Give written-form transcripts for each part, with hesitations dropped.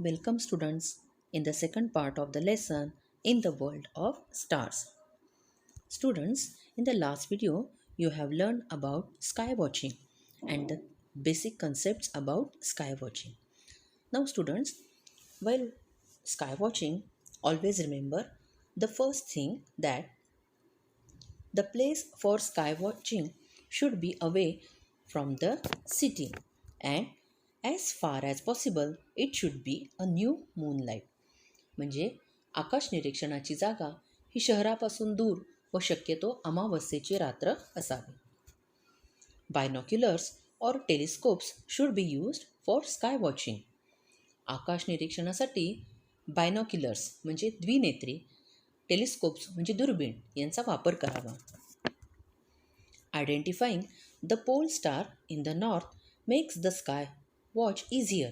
Welcome, students, in the second part of the lesson in the world of stars. Students, in the last video, you have learned about sky watching and the basic concepts about sky watching. Now, students, while sky watching, always remember the first thing that the place for sky watching should be away from the city and as far as possible it should be a new moonlight. म्हणजे आकाश निरीक्षणाची जागा ही शहरापासून दूर व शक्यतो अमावस्येची रात्र असावी. Binoculars और telescopes should be used for sky watching. आकाश निरीक्षणासाठी बायनॉक्युलर्स म्हणजे द्विनेत्री, टेलिस्कोप्स म्हणजे दुर्बीण यांचा वापर करावा. Identifying the pole star in the north makes the sky watch easier.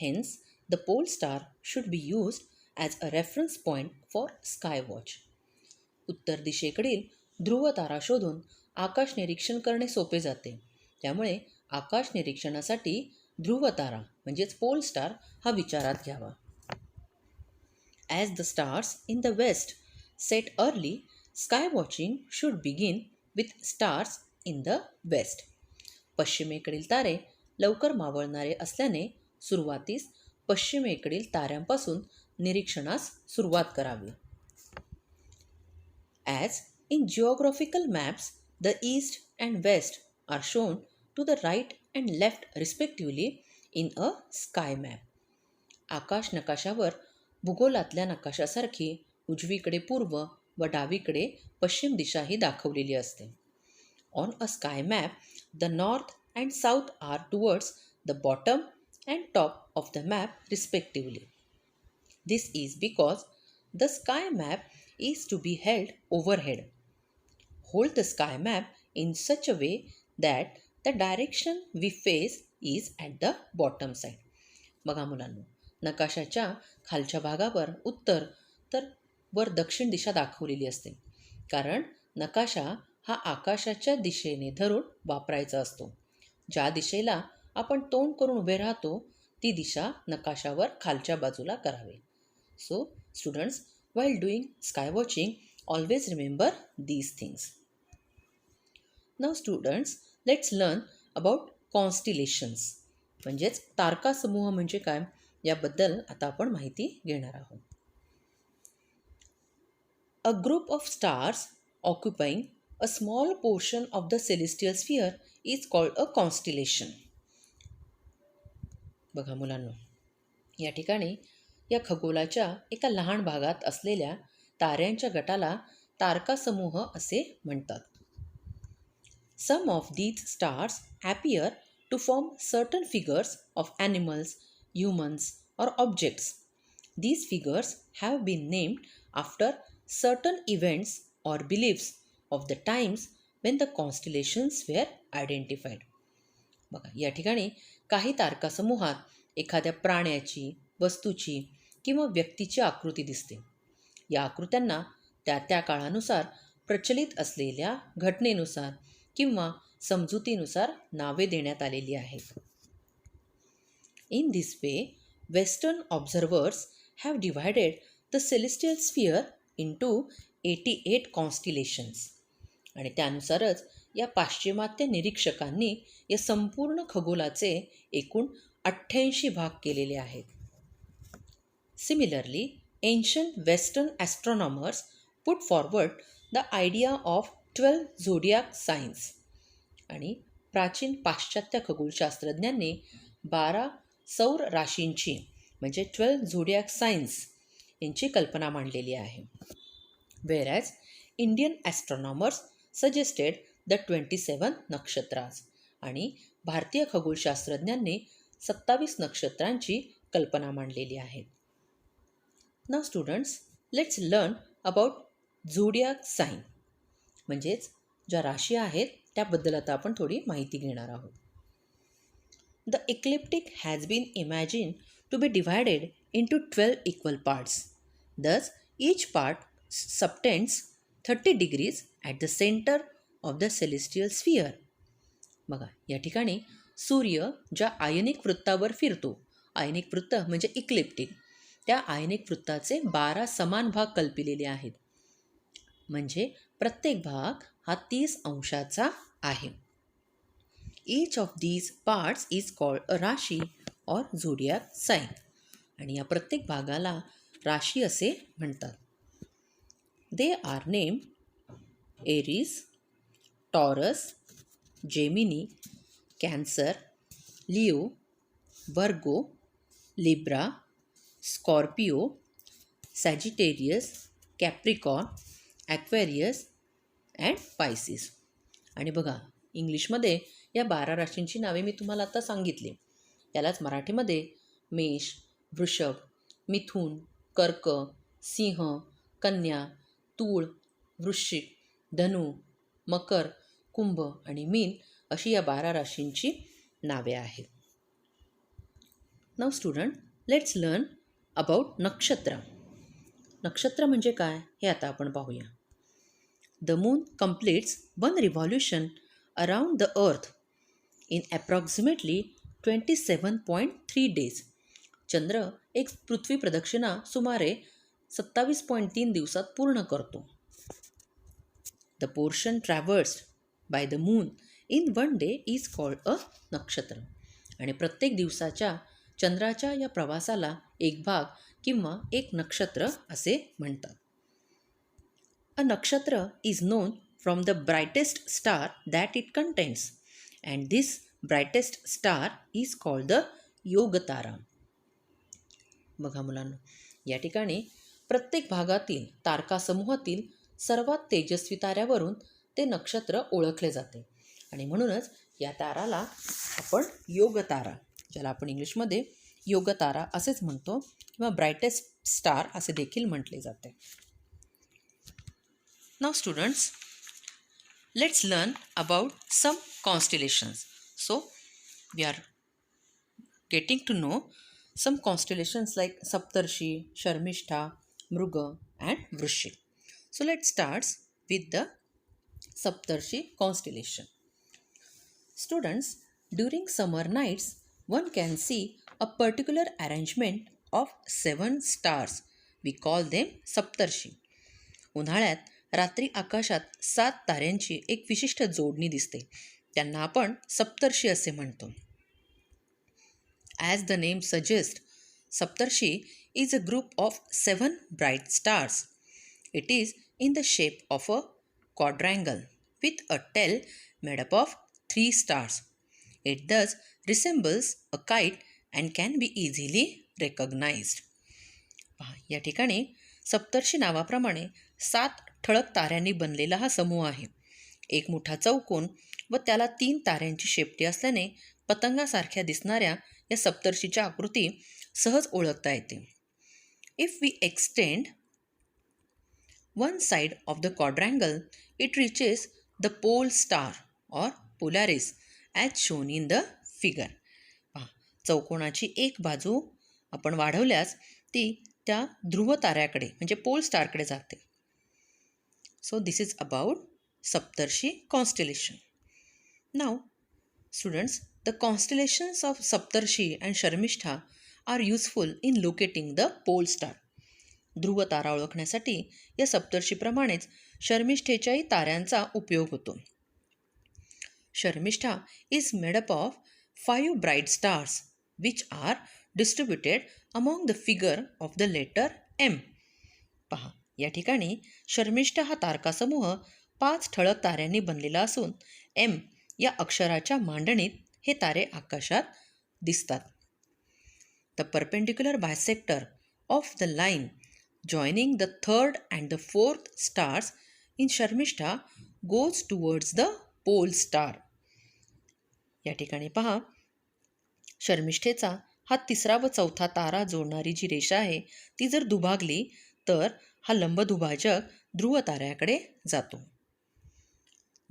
Hence, the pole star should be used as a reference point for sky watch. उत्तर दिशेकडील ध्रुव तारा शोधून आकाश निरीक्षण करणे सोपे जाते. त्यामुळे आकाश निरीक्षणासाठी ध्रुव तारा म्हणजेच पोल स्टार हा विचारात घ्यावा. As the stars in the west set early, sky watching should begin with stars in the west. पश्चिमेकडील तारे लवकर मावळणारे असल्याने सुरुवातीस पश्चिमेकडील ताऱ्यांपासून निरीक्षणास सुरुवात करावी. As in geographical maps, the east and west are shown to the right and left respectively in a sky map. आकाश नकाशावर भूगोलातल्या नकाशासारखी उजवीकडे पूर्व व डावीकडे पश्चिम दिशा ही दाखवलेली असते. On a sky map the north and south are towards the bottom and top of the map respectively. This is because the sky map is to be held overhead. Hold the sky map in such a way that the direction we face is at the bottom side. बघा मुलांनो, नकाशाच्या खालच्या भागावर उत्तर तर वर दक्षिण दिशा दाखवलेली असते. कारण नकाशा हा आकाशाच्या दिशेने धरून वापरायचा असतो. ज्या दिशेला आपण तोंड करून उभे राहतो ती दिशा नकाशावर खालच्या बाजूला करावे. So students, while doing sky watching, always remember these things. Now students, let's learn about constellations. म्हणजेच तारका समूह म्हणजे काय याबद्दल आता आपण माहिती घेणार आहोत. A group of stars occupying a small portion of the celestial sphere is called a constellation. बघा मुलांनो, या ठिकाणी या खगोलाच्या एका लहान भागात असलेल्या ताऱ्यांच्या गटाला तारकासमूह असे म्हणतात. Some of these stars appear to form certain figures of animals, humans, or objects. These figures have been named after certain events or beliefs of the times when the constellations were identified. बघा, या ठिकाणी काही तारकासमूहात एखाद्या प्राण्याची, वस्तूची किंवा व्यक्तीची आकृती दिसते. या आकृत्यांना त्या त्या काळानुसार प्रचलित असलेल्या घटनेनुसार किंवा समजुतीनुसार नावे देण्यात आलेली आहेत. In this way western observers have divided the celestial sphere into 88 constellations. आणि त्यानुसारच या पाश्चिमात्य निरीक्षकांनी या संपूर्ण खगोलाचे एकूण 88 भाग केलेले आहेत. Similarly, ancient Western astronomers put forward the idea of 12 zodiac signs. आणि प्राचीन पाश्चात्य खगोलशास्त्रज्ञांनी 12 सौर राशींची म्हणजे 12 झोडियाक सायन्स यांची कल्पना मांडलेली आहे. Whereas Indian astronomers suggested the 27 nakshatras. आणि भारतीय खगोलशास्त्रज्ञांनी 27 नक्षत्रांची कल्पना मांडलेली आहे. Now students, let's learn about zodiac sign. म्हणजेच ज्या राशी आहेत त्याबद्दल आता आपण थोडी माहिती घेणार आहोत. The ecliptic has been imagined to be divided into 12 equal parts. Thus, each part subtends 30 degrees at the center of the celestial sphere. बघा, या ठिकाणी सूर्य ज्या आयनिक वृत्तावर फिरतो आयनिक वृत्त म्हणजे इक्लिप्टिक. त्या आयनिक वृत्ताचे 12 समान भाग कल्पिलेले आहेत. म्हणजे प्रत्येक भाग हा 30 अंशाचा आहे. Each of these parts is called a राशी or zodiac sign. आणि या प्रत्येक भागाला राशी असे म्हणतात. They are named Aries, Taurus, Gemini, Cancer, Leo, Virgo, Libra, Scorpio, Sagittarius, Capricorn, Aquarius and Pisces. आणि बघा, इंग्लिशमध्ये या 12 राशींची नावे मी तुम्हाला आता सांगितली. यालाच मराठीमध्ये मेष, वृषभ, मिथुन, कर्क, सिंह, कन्या, तूळ, वृश्चिक, धनु, मकर, कुंभ आणि मीन अशी या 12 राशींची नावे आहेत. Now student, let's learn about नक्षत्र. नक्षत्र म्हणजे काय हे आता आपण पाहूया. The moon completes one revolution around the earth in approximately 27.3 days. चंद्र एक पृथ्वी प्रदक्षिणा सुमारे 27.3 दिवसात पूर्ण करतो. The portion traversed by the moon in one day is called a नक्षत्र. आणि प्रत्येक दिवसाच्या चंद्राच्या या प्रवासाला एक भाग किंवा एक नक्षत्र असे म्हणतात. A nakshatra is known from the brightest star that it contains, and this brightest star is called the योगतारा. बघा मुलांनो, या ठिकाणी प्रत्येक भागातील तारकासमूहातील सर्वात तेजस्वी ताऱ्यावरून ते नक्षत्र ओळखले जाते आणि म्हणूनच या ताराला आपण योगतारा, ज्याला आपण इंग्लिशमध्ये योगतारा असेच म्हणतो किंवा ब्राइटेस्ट स्टार असे देखील म्हटले जाते. Now students, let's learn about some constellations. So we are getting to know some constellations like Saptarshi, Sharmishta, Mruga and Vrishik. So let's start with the Saptarshi constellation. Students, during summer nights, one can see a particular arrangement of 7 stars. We call them Saptarshi. उन्हाळ्यात रात्री आकाशात 7 ताऱ्यांची एक विशिष्ट जोडणी दिसते. त्यांना आपण सप्तर्षी असे म्हणतो. As the name suggest, Saptarishi is a group of 7 bright stars. It is in the shape of a quadrangle with a tail made up of 3 stars. It thus resembles a kite and can be easily recognized. या ठिकाणी सप्तर्षी नावाप्रमाणे 7 ठळक ताऱ्यांनी बनलेला हा समूह आहे. एक मोठा चौकोन व त्याला 3 ताऱ्यांची शेपटी असल्याने पतंगासारख्या दिसणाऱ्या या सप्तर्षीच्या आकृती सहज ओळखता येते. If we extend one side of the quadrangle, it reaches the pole star or Polaris as shown in the figure. चौकोनाची एक बाजू आपण वाढवल्यास ती त्या ध्रुव ताऱ्याकडे म्हणजे पोल स्टारकडे जाते. So this is about Saptarshi constellation. Now, students, the constellations of Saptarshi and Sharmishta are useful in locating the pole star. ध्रुव तारा ओळखण्यासाठी या सप्तर्षीप्रमाणेच शर्मिष्ठेच्याही ताऱ्यांचा उपयोग होतो. Sharmishtha is made up of 5 bright stars which are distributed among the figure of the letter M. पहा, या ठिकाणी शर्मिष्ठा हा तारकासमूह 5 ठळक ताऱ्यांनी बनलेला असून एम या अक्षराच्या मांडणीत हे तारे आकाशात दिसतात. The perpendicular bisector of the line joining the 3rd and the 4th stars in Sharmishtha goes towards the pole star. या ठिकाणी पहा, शर्मिष्ठेचा हा 3रा व 4था तारा जोडणारी जी रेषा आहे ती जर दुभागली तर हा लंबदुभाजक ध्रुव ताऱ्याकडे जातो.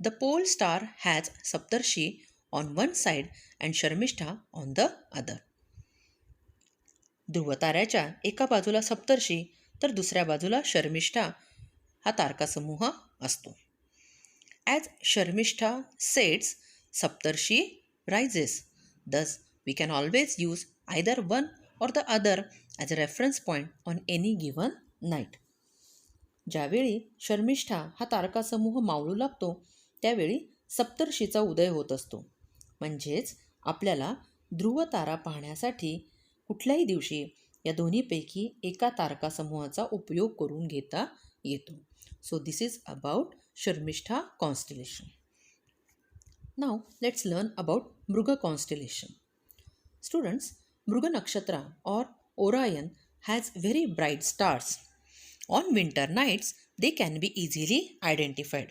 The pole star has Saptarshi on one side and Sharmishtha on the other. ध्रुव ताऱ्याच्या एका बाजूला सप्तर्षी तर दुसऱ्या बाजूला शर्मिष्ठा हा तारकासमूह असतो. As Sharmishtha sets, Saptarshi rises. Thus, we can always use either one or the other as a reference point on any given night. ज्यावेळी शर्मिष्ठा हा तारकासमूह मावळू लागतो त्यावेळी सप्तर्षीचा उदय होत असतो. म्हणजेच आपल्याला ध्रुव तारा पाहण्यासाठी कुठल्याही दिवशी या दोन्हीपैकी एका तारकासमूहाचा उपयोग करून घेता येतो. So this is about Sharmishtha constellation. Now let's learn about Mruga constellation. Students, Mruga Nakshatra or Orion has very bright stars. On winter nights, they can be easily identified.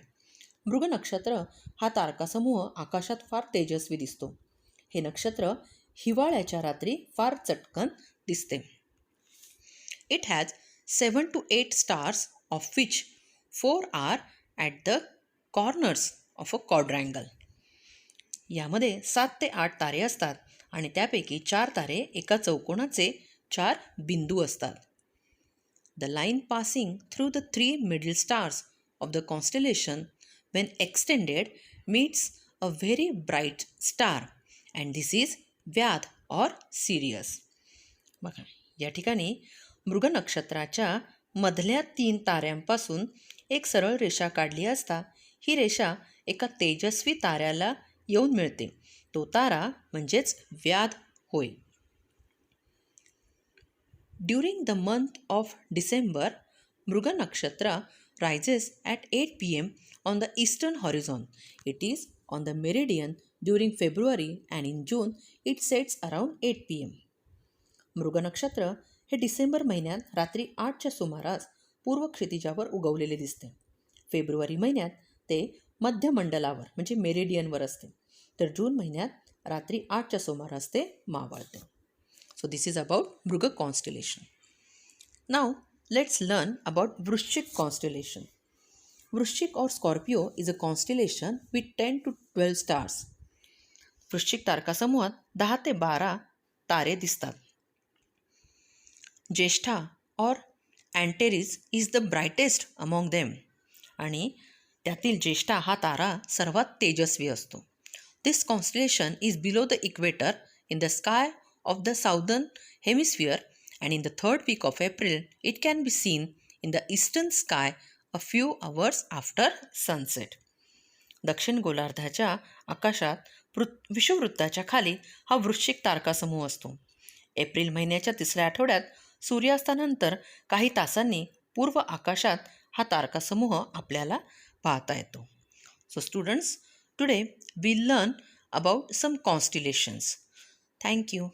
मृग नक्षत्र हा तारकासमूह आकाशात फार तेजस्वी दिसतो. हे नक्षत्र हिवाळ्याच्या रात्री फार चटकन दिसते. It has 7 to 8 stars, of which 4 are at the corners of a quadrangle. यामध्ये 7 ते 8 तारे असतात आणि त्यापैकी 4 तारे एका चौकोनाचे 4 बिंदू असतात. The line passing through the 3 middle stars of the constellation when extended meets a very bright star and this is व्याध or Sirius. बघा या ठिकाणी मृग नक्षत्राच्या मधल्या 3 ताऱ्यांपासून एक सरळ रेषा काढली असता ही रेषा एका तेजस्वी ताऱ्याला येऊन मिळते. तो तारा म्हणजेच व्याध होय. During the month of December मृग नक्षत्र rises at 8 p.m. on the eastern horizon. It is on the meridian during February and in June it sets around 8 p.m. मृग नक्षत्र हे डिसेंबर महिन्यात रात्री 8च्या सुमारास पूर्व क्षितिजावर उगवलेले दिसते. फेब्रुवारी महिन्यात ते मध्यमंडलावर म्हणजे मेरिडियनवर असते. तर जून महिन्यात रात्री 8च्या सुमारास ते मावळते. सो दिस इज अबाउट मृग constellation. Now let's learn about Vrishchik constellation. Vrishchik or Scorpio is a constellation with 10 to 12 stars. वृश्चिक तारकासमूहात 10 ते 12 तारे दिसतात. ज्येष्ठा or Antares is the brightest among them. आणि त्यातील ज्येष्ठा हा तारा सर्वात तेजस्वी असतो. This constellation is below the equator in the sky of the southern hemisphere. And in the 3rd week of April, it can be seen in the eastern sky a few hours after sunset. दक्षिण गोलार्धाच्या आकाशात विषुववृत्ताच्या खाली हा वृश्चिक तारकासमूह असतो. April महिन्याच्या 3ऱ्या आठवड्यात सूर्यास्तानंतर काही तासांनी पूर्व आकाशात हा तारकासमूह आपल्याला पाहता येतो. So students, today we learn about some constellations. Thank you.